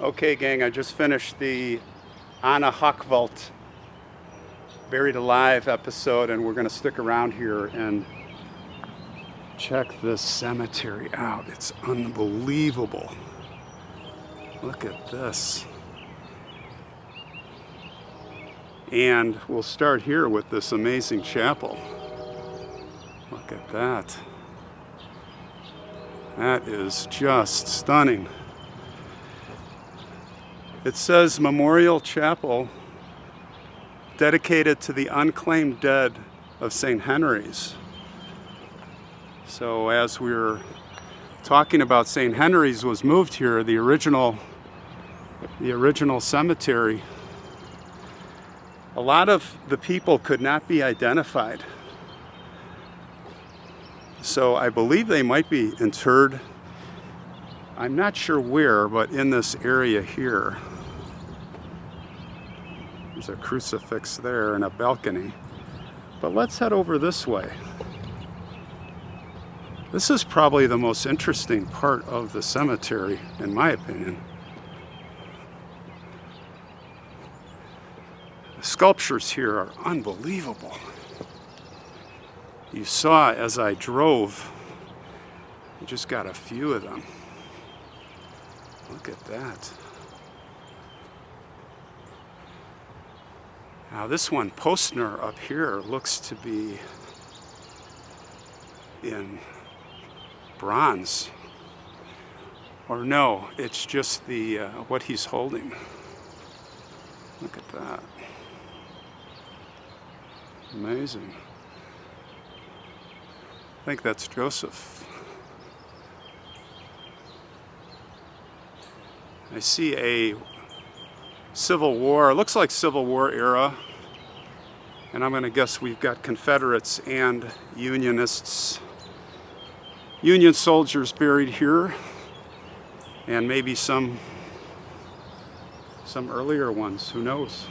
Okay, gang, I just finished the Anna Hochwald Buried Alive episode, and we're going to stick around here and check this cemetery out. It's unbelievable. Look at this. And we'll start here with this amazing chapel. Look at that. That is just stunning. It says Memorial Chapel dedicated to the unclaimed dead of St. Henry's. So as we're talking about, St. Henry's was moved here, the original cemetery. A lot of the people could not be identified. So I believe they might be interred, I'm not sure where, but in this area here. There's a crucifix there and a balcony. But let's head over this way. This is probably the most interesting part of the cemetery, in my opinion. The sculptures here are unbelievable. You saw as I drove, I just got a few of them. Look at that. Now this one, Postner up here, looks to be in bronze. Or no, it's just the what he's holding. Look at that. Amazing. I think that's Joseph. I see a Civil War, it looks like Civil War era, and I'm going to guess we've got Confederates and Unionists, Union soldiers buried here, and maybe some earlier ones, who knows.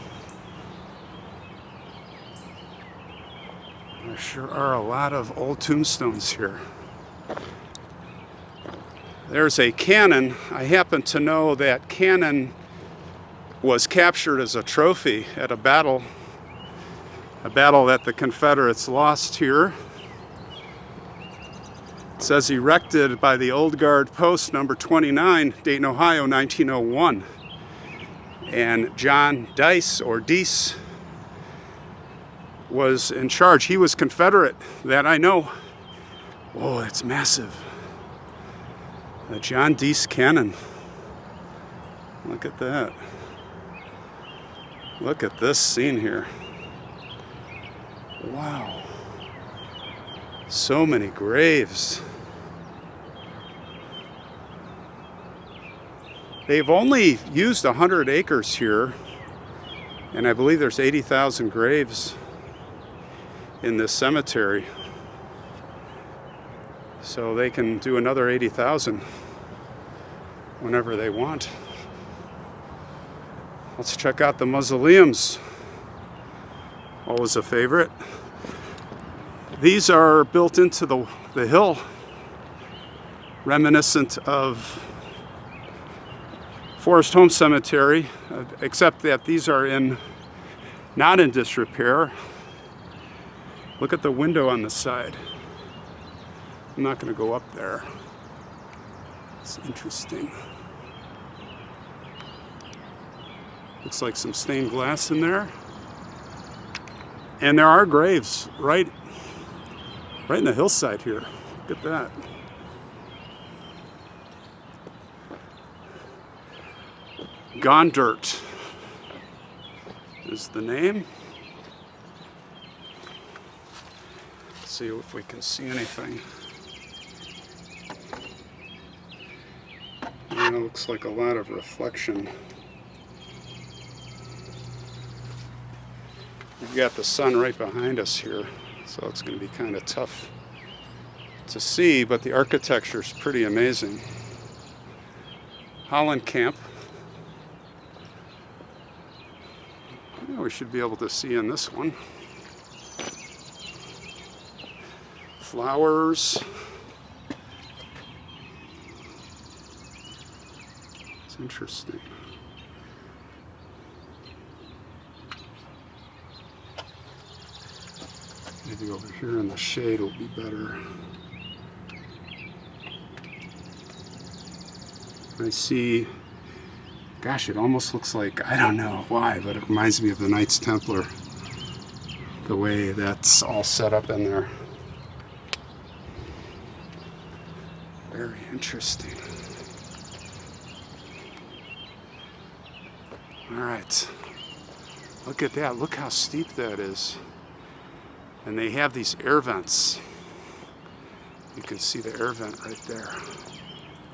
There sure are a lot of old tombstones here. There's a cannon. I happen to know that cannon was captured as a trophy at a battle that the Confederates lost here. It says erected by the Old Guard Post number 29, Dayton, Ohio, 1901. And John Dice, or Deese, was in charge. He was Confederate, that I know. Whoa, it's massive. The John Deese cannon. Look at that. Look at this scene here. Wow. So many graves. They've only used 100 acres here, and I believe there's 80,000 graves in this cemetery. So they can do another 80,000 whenever they want. Let's check out the mausoleums. Always a favorite. These are built into the hill, reminiscent of Forest Home Cemetery, except that these are not in disrepair. Look at the window on the side. I'm not going to go up there. It's interesting. Looks like some stained glass in there. And there are graves right in the hillside here. Look at that. Gondert is the name. Let's see if we can see anything. Yeah, it looks like a lot of reflection. We've got the sun right behind us here, so it's going to be kind of tough to see, but the architecture is pretty amazing. Holland Camp. Yeah, we should be able to see in this one. Flowers. It's interesting. Maybe over here in the shade will be better. I see, gosh, it almost looks like, I don't know why, but it reminds me of the Knights Templar, the way that's all set up in there. Very interesting. All right, look at that. Look how steep that is. And they have these air vents. You can see the air vent right there.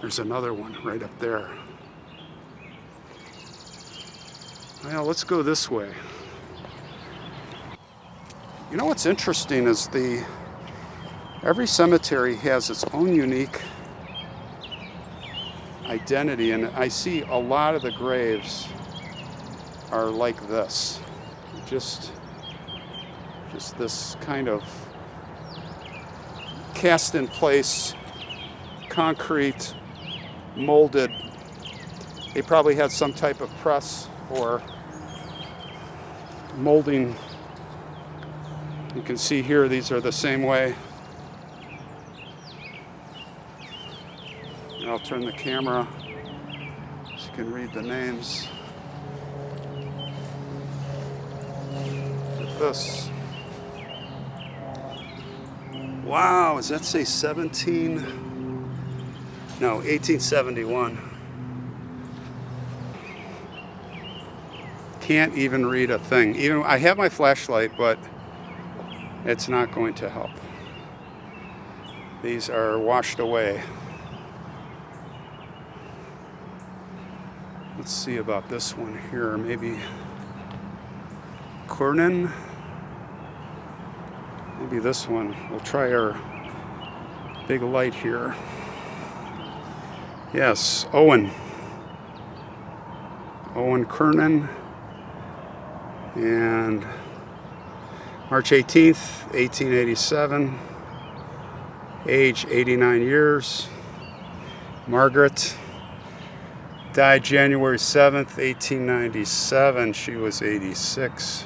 There's another one right up there. Well, let's go this way. You know what's interesting is every cemetery has its own unique identity, and I see a lot of the graves are like this. Just this kind of cast in place, concrete, molded. They probably had some type of press or molding. You can see here, these are the same way. And I'll turn the camera so you can read the names. Look at this. Wow, does that say 1871? Can't even read a thing. Even I have my flashlight, but it's not going to help. These are washed away. Let's see about this one here. Maybe Cornan. Maybe this one. We'll try our big light here. Yes, Owen Kernan. And March 18th, 1887. Age 89 years. Margaret died January 7th, 1897. She was 86.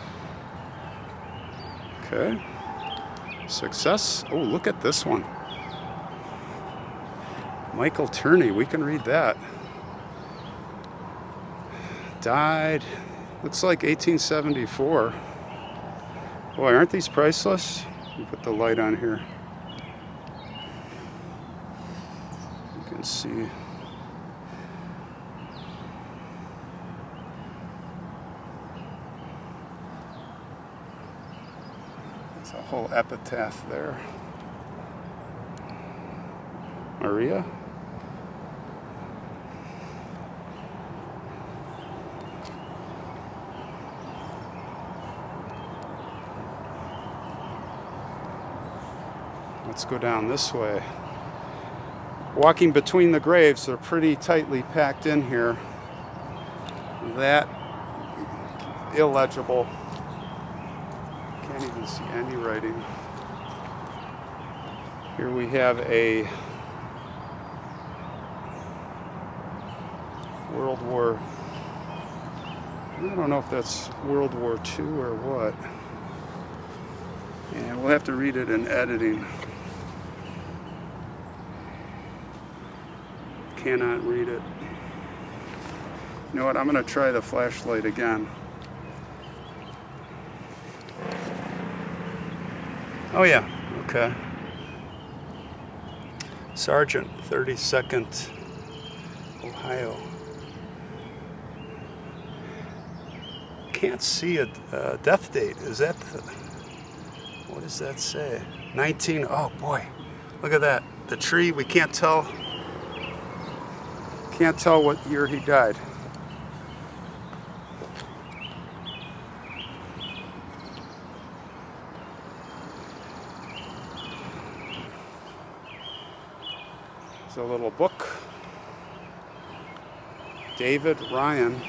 Okay. Success. Oh, look at this one. Michael Turney. We can read that. Died, looks like 1874. Boy, aren't these priceless? Let me put the light on here. You can see. There's a whole epitaph there. Maria. Let's go down this way. Walking between the graves, they're pretty tightly packed in here. That illegible. Can't even see any writing. Here we have a World War, I don't know if that's World War II or what. And we'll have to read it in editing. Cannot read it. You know what? I'm going to try the flashlight again. Oh yeah, okay. Sergeant, 32nd, Ohio. Can't see a death date. Is that what does that say? 19. Oh boy, look at that. The tree. We can't tell. Can't tell what year he died. There's a little book. David Ryan.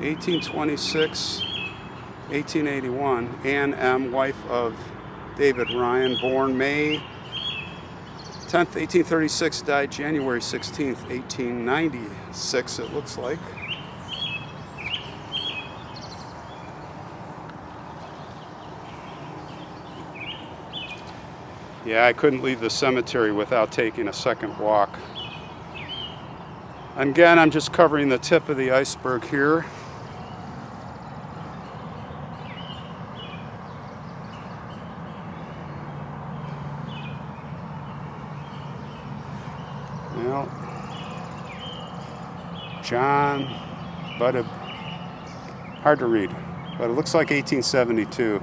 (1826, 1881). Anne M., wife of David Ryan, born May 10th, 1836, died January 16th, 1896, it looks like. Yeah, I couldn't leave the cemetery without taking a second walk. Again, I'm just covering the tip of the iceberg here. Well, John, but hard to read, but it looks like 1872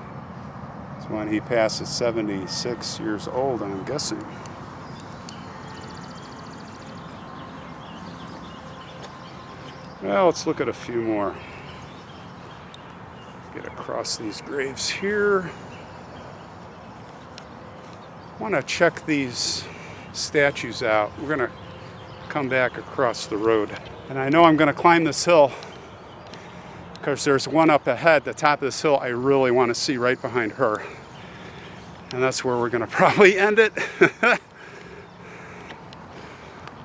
is when he passes 76 years old, I'm guessing. Well, let's look at a few more. Get across these graves here. I want to check these statues out. We're going to come back across the road. And I know I'm going to climb this hill because there's one up ahead, the top of this hill I really want to see right behind her. And that's where we're going to probably end it.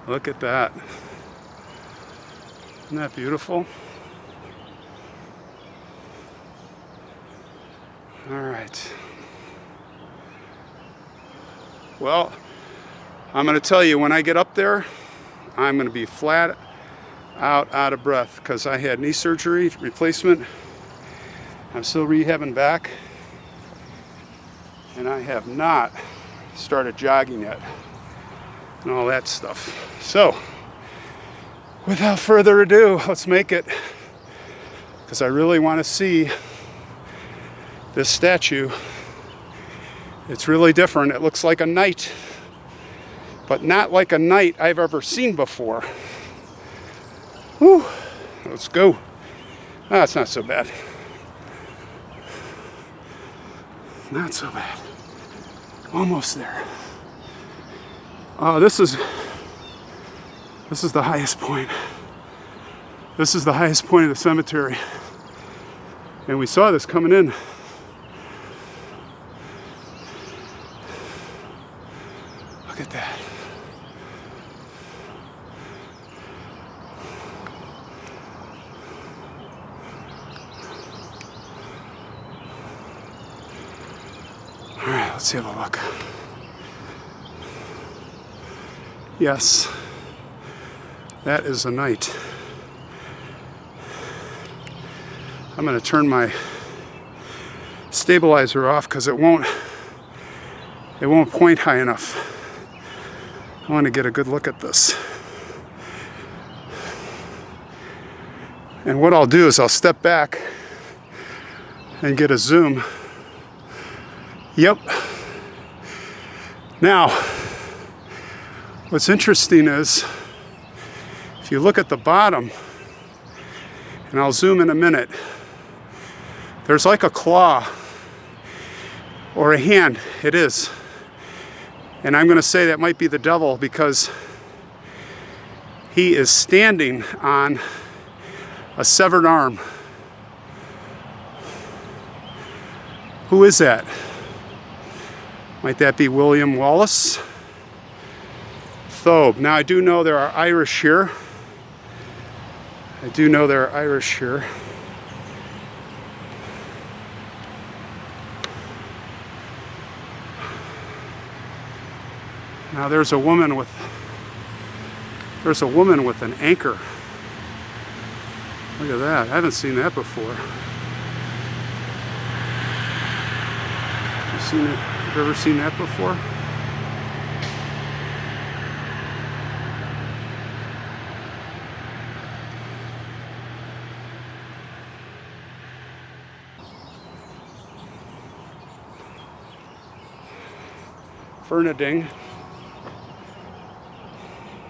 Look at that. Isn't that beautiful? All right. Well, I'm going to tell you, when I get up there, I'm going to be flat out of breath because I had knee surgery replacement. I'm still rehabbing back, and I have not started jogging yet and all that stuff. So, without further ado, let's make it, because I really want to see this statue. It's really different. It looks like a knight, but not like a knight I've ever seen before. Whew. Let's go. Ah, it's not so bad. Not so bad. Almost there. This is the highest point. This is the highest point of the cemetery. And we saw this coming in. Look at that. All right, let's have a look. Yes. That is a knight. I'm going to turn my stabilizer off because it won't point high enough. I want to get a good look at this. And what I'll do is I'll step back and get a zoom. Yep. Now, what's interesting is, if you look at the bottom, and I'll zoom in a minute, there's like a claw or a hand. It is. And I'm going to say that might be the devil because he is standing on a severed arm. Who is that? Might that be William Wallace? Thobe. Now I do know there are Irish here. Now there's a woman with an anchor. Look at that. I haven't seen that before. Have you ever seen that before? Fernanding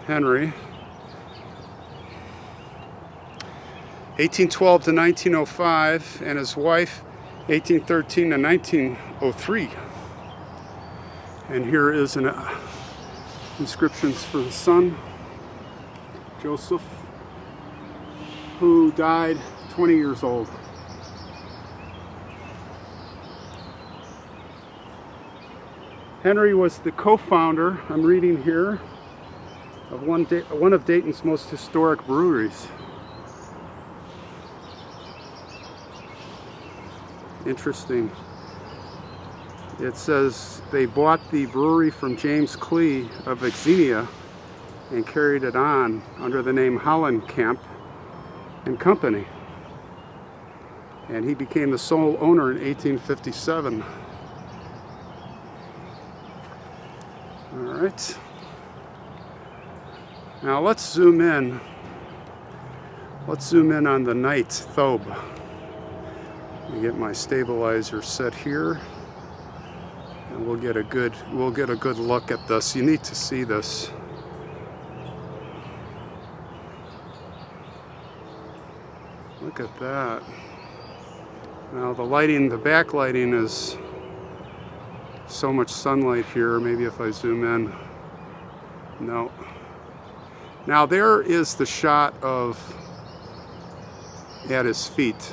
Henry, 1812 to 1905, and his wife, 1813 to 1903. And here is an inscriptions for the son, Joseph, who died 20 years old. Henry was the co-founder, I'm reading here, of one of Dayton's most historic breweries. Interesting. It says they bought the brewery from James Clee of Xenia and carried it on under the name Hollenkamp and Company. And he became the sole owner in 1857. All right. Now let's zoom in. Let's zoom in on the night thobe. Let me get my stabilizer set here, and we'll get a good look at this. You need to see this. Look at that. Now the lighting, the backlighting is so much sunlight here. Maybe if I zoom in. No. Now there is the shot of at his feet.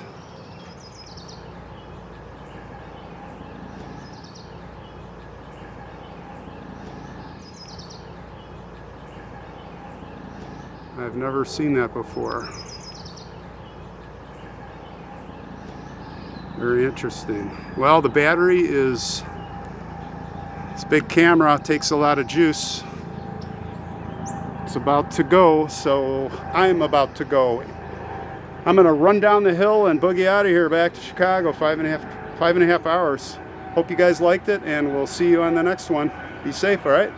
I've never seen that before. Very interesting. Well, the battery is, this big camera takes a lot of juice. It's about to go, so I'm about to go. I'm gonna run down the hill and boogie out of here back to Chicago, 5.5 hours. Hope you guys liked it, and we'll see you on the next one. Be safe, all right?